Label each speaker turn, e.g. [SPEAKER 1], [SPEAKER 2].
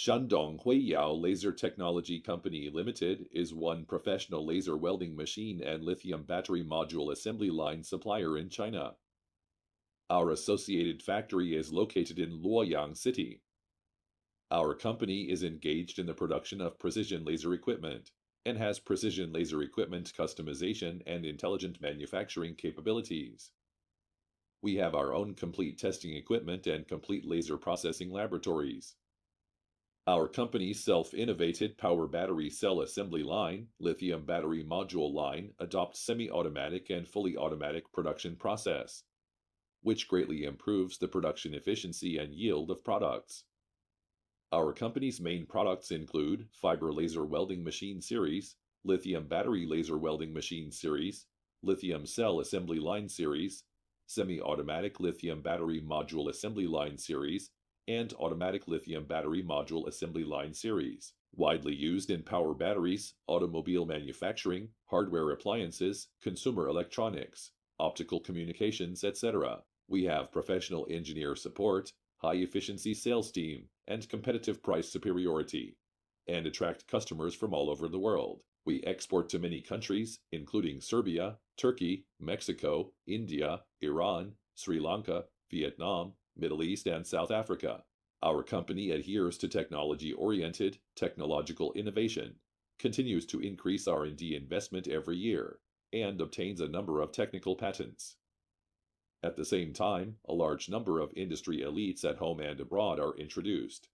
[SPEAKER 1] Shandong-Huiyao Laser Technology Company Limited is one professional laser welding machine and lithium battery module assembly line supplier in China. Our associated factory is located in Luoyang City. Our company is engaged in the production of precision laser equipment and has precision laser equipment customization and intelligent manufacturing capabilities. We have our own complete testing equipment and complete laser processing laboratories. Our company's self-innovated power battery cell assembly line, lithium battery module line, adopts semi-automatic and fully automatic production process, which greatly improves the production efficiency and yield of products. Our company's main products include fiber laser welding machine series, lithium battery laser welding machine series, lithium cell assembly line series, semi-automatic lithium battery module assembly line series, and automatic lithium battery module assembly line series, widely used in power batteries, automobile manufacturing, hardware appliances, consumer electronics, optical communications, etc. We have professional engineer support, high-efficiency sales team, and competitive price superiority, and attract customers from all over the world. We export to many countries, including Serbia, Turkey, Mexico, India, Iran, Sri Lanka, Vietnam, Middle East, and South Africa. Our company adheres to technology-oriented, technological innovation, continues to increase R&D investment every year, and obtains a number of technical patents. At the same time, a large number of industry elites at home and abroad are introduced.